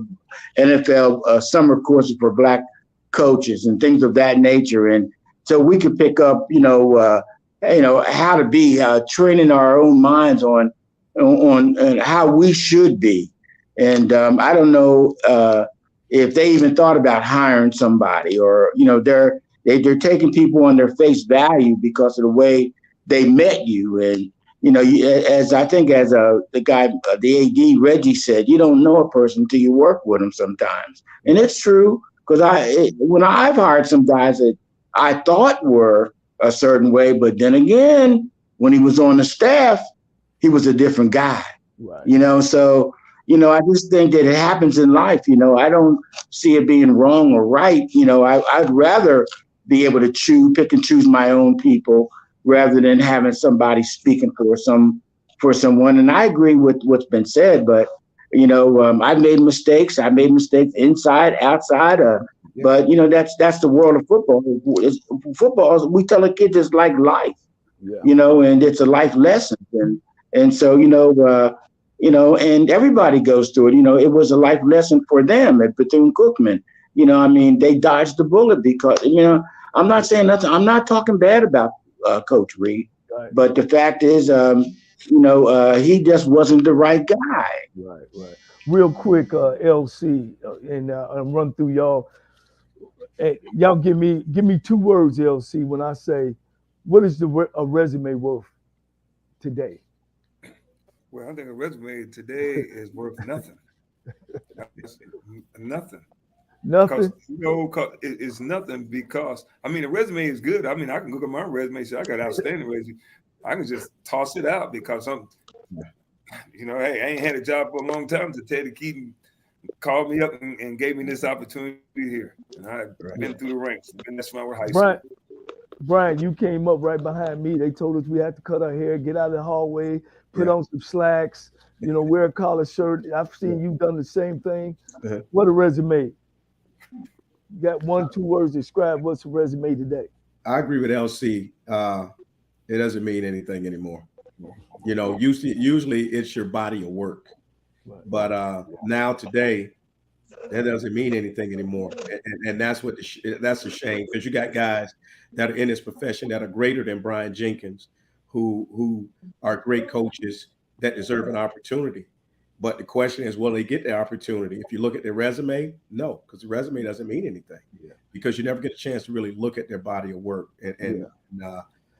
NFL summer courses for Black coaches and things of that nature. And so we could pick up, how to be training our own minds on how we should be. And I don't know if they even thought about hiring somebody, or they're taking people on their face value because of the way they met you. And as I think the guy, the AD Reggie said, you don't know a person until you work with them sometimes, and it's true. Because when I've hired some guys that I thought were a certain way, but then again, when he was on the staff, he was a different guy. Right. So I just think that it happens in life. I don't see it being wrong or right. I'd rather be able to pick and choose my own people rather than having somebody speaking for someone. And I agree with what's been said, but I've made mistakes. I made mistakes inside, outside. But that's the world of football. Football, we tell the kids, it's like life. And it's a life lesson. And so and everybody goes through it. It was a life lesson for them at Bethune-Cookman. They dodged the bullet because I'm not saying nothing. I'm not talking bad about Coach Reed, right. But the fact is, he just wasn't the right guy. Right. Real quick, LC, and run through y'all. Hey, y'all give me 2 words, LC, when I say, what is a resume worth today? Well, I think a resume today is worth nothing. Nothing. Nothing. Because, it's nothing because a resume is good. I can look at my resume and say I got outstanding resume. I can just toss it out because hey, I ain't had a job for a long time. So Teddy Keaton called me up and gave me this opportunity here, and I've been through the ranks. And that's my high school. Brian, you came up right behind me. They told us we had to cut our hair, get out of the hallway, put on some slacks, wear a collar shirt. I've seen you done the same thing. What a resume. You got 1-2 words to describe what's a resume today. I agree with LC. It doesn't mean anything anymore. Usually it's your body of work. But now today, that doesn't mean anything anymore. And that's that's a shame, because you got guys that are in this profession that are greater than Brian Jenkins, who are great coaches that deserve an opportunity. But the question is, will they get the opportunity? If you look at their resume, no, because the resume doesn't mean anything, because you never get a chance to really look at their body of work.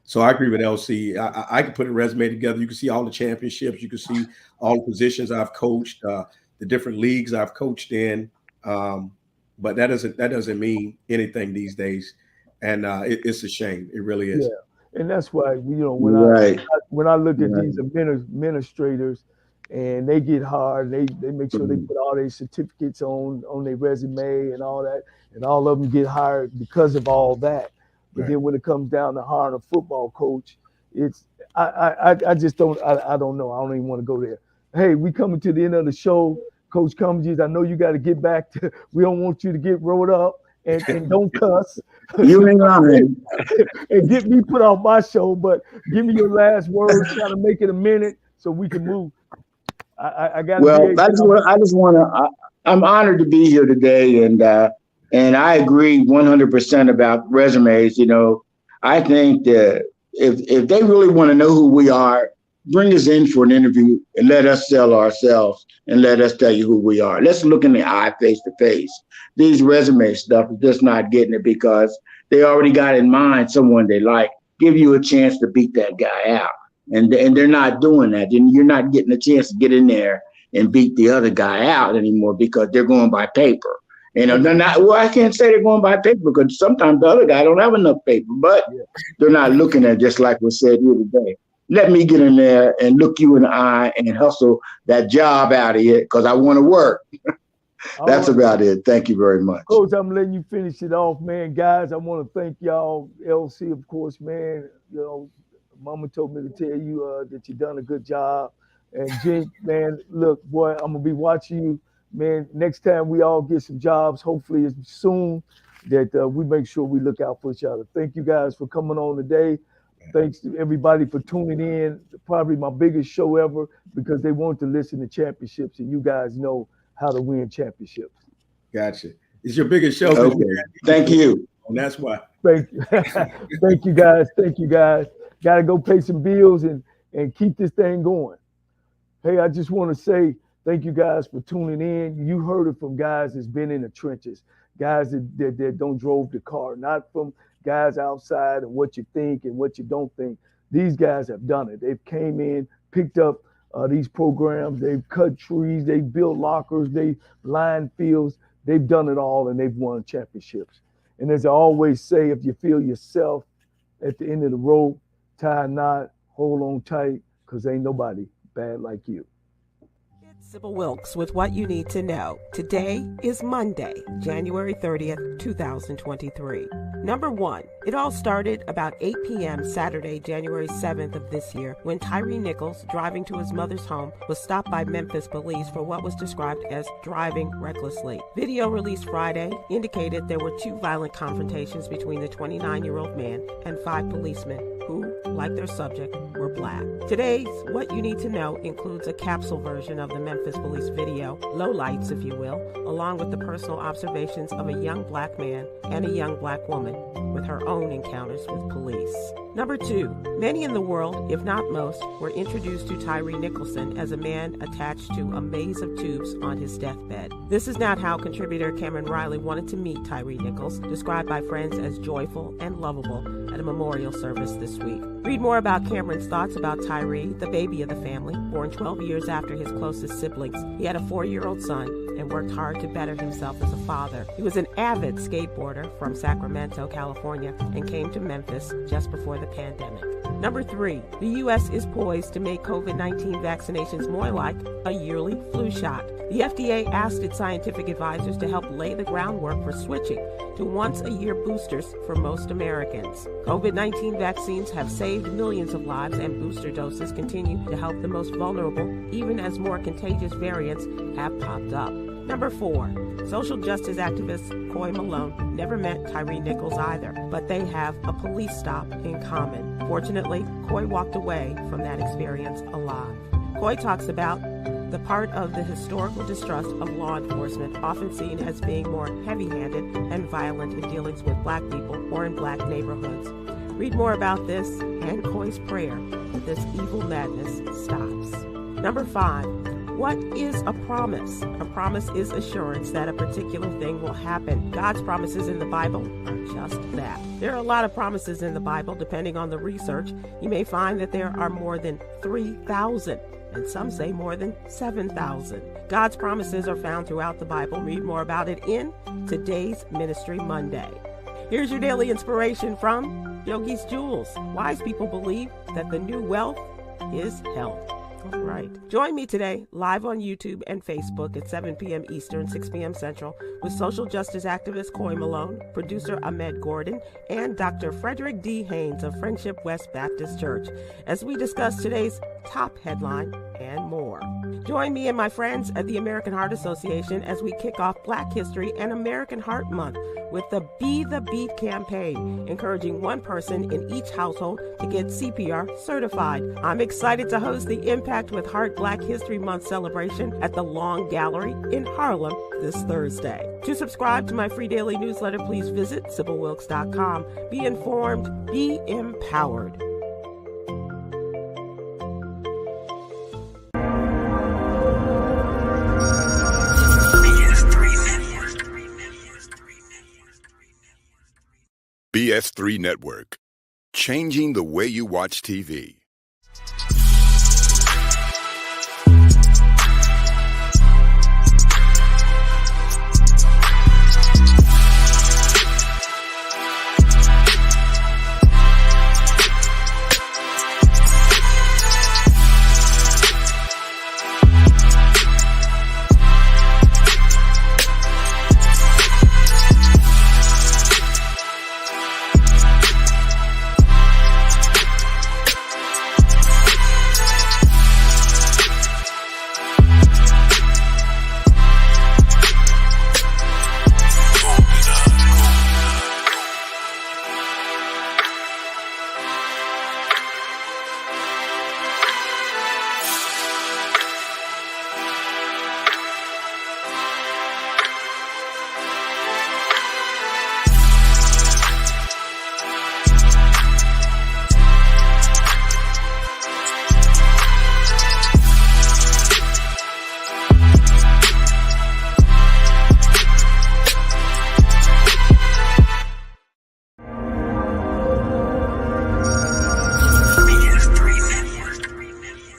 So I agree with LC. I can put a resume together. You can see all the championships. You can see all the positions I've coached, the different leagues I've coached in. But that doesn't mean anything these days. And it's a shame. It really Yeah, is. and that's why when Right. when I look at Right. these administrators and they get hard, they make sure they put all their certificates on their resume and all that, and all of them get hired because of all that. But Right. then when it comes down to hiring a football coach, it's I just don't I don't know. I don't even want to go there. Hey, we coming to the end of the show, Coach Comegy. I know you got to get back to. We don't want you to get rolled up and don't cuss. You ain't lying. And get me put off my show, but give me your last words. Try to make it a minute so we can move. I got to Well, be. I just want to. I'm honored to be here today, and I agree 100% about resumes. You know, I think that if they really want to know who we are, bring us in for an interview and let us sell ourselves and let us tell you who we are. Let's look in the eye, face to face. These resume stuff is just not getting it because they already got in mind someone they like. Give you a chance to beat that guy out. And they're not doing that. And you're not getting a chance to get in there and beat the other guy out anymore because they're going by paper. You know, they're not, well, I can't say they're going by paper because sometimes the other guy don't have enough paper, but they're not looking at just like we said here today. Let me get in there and look you in the eye and hustle that job out of here because I want to work. That's about it. Thank you very much. Coach, I'm letting you finish it off, man. Guys, I want to thank y'all. LC, of course, man. You know, Mama told me to tell you that you done a good job. And Jake, man, look, boy, I'm going to be watching you. Man, next time we all get some jobs, hopefully it's soon, that we make sure we look out for each other. Thank you guys for coming on today. Thanks to everybody for tuning in. Probably my biggest show ever because they want to listen to championships, and you guys know how to win championships. Gotcha. It's your biggest show. Okay. Thank you. And that's why. Thank you. Thank you, guys. Thank you, guys. Got to go pay some bills and keep this thing going. Hey, I just want to say thank you guys for tuning in. You heard it from guys that's been in the trenches, guys that don't drove the car, not from guys outside and what you think and what you don't think. These guys have done it. They've came in, picked up these programs. They've cut trees. They built lockers. They lined fields. They've done it all, and they've won championships. And as I always say, if you feel yourself at the end of the rope, tie a knot, hold on tight, because ain't nobody bad like you. It's Sybil Wilkes with what you need to know. Today is Monday, January 30th, 2023. Number one, it all started about 8 p.m. Saturday, January 7th of this year, when Tyree Nichols, driving to his mother's home, was stopped by Memphis police for what was described as driving recklessly. Video released Friday indicated there were two violent confrontations between the 29-year-old man and 5 policemen who, like their subject, were black. Today's What You Need to Know includes a capsule version of the Memphis police video, lowlights if you will, along with the personal observations of a young black man and a young black woman with her own encounters with police. Number two, many in the world, if not most, were introduced to Tyree Nicholson as a man attached to a maze of tubes on his deathbed. This is not how contributor Cameron Riley wanted to meet Tyree Nichols, described by friends as joyful and lovable at a memorial service this week. Read more about Cameron's thoughts about Tyree, the baby of the family, born 12 years after his closest siblings. He had a 4-year-old son and worked hard to better himself as a father. He was an avid skateboarder from Sacramento, California, and came to Memphis just before the pandemic. Number 3, the U.S. is poised to make COVID-19 vaccinations more like a yearly flu shot. The FDA asked its scientific advisors to help lay the groundwork for switching to once-a-year boosters for most Americans. COVID-19 vaccines have saved millions of lives, and booster doses continue to help the most vulnerable, even as more contagious variants have popped up. Number 4, social justice activist Coy Malone never met Tyree Nichols either, but they have a police stop in common. Fortunately, Coy walked away from that experience alive. Coy talks about the part of the historical distrust of law enforcement, often seen as being more heavy-handed and violent in dealings with black people or in black neighborhoods. Read more about this and Coy's prayer that this evil madness stops. Number 5. What is a promise? A promise is assurance that a particular thing will happen. God's promises in the Bible are just that. There are a lot of promises in the Bible. Depending on the research, you may find that there are more than 3,000, and some say more than 7,000. God's promises are found throughout the Bible. Read more about it in today's Ministry Monday. Here's your daily inspiration from Yogi's Jewels. Wise people believe that the new wealth is health. All right. Join me today live on YouTube and Facebook at 7 p.m. Eastern, 6 p.m. Central with social justice activist Coy Malone, producer Ahmed Gordon, and Dr. Frederick D. Haynes of Friendship West Baptist Church as we discuss today's top headline and more. Join me and my friends at the American Heart Association as we kick off Black History and American Heart Month with the Be the Beat campaign, encouraging one person in each household to get CPR certified. I'm excited to host the Impact with Heart Black History Month celebration at the Long Gallery in Harlem this Thursday. To subscribe to my free daily newsletter, please visit SibylWilkes.com. Be informed, be empowered. BS3 Network, changing the way you watch TV.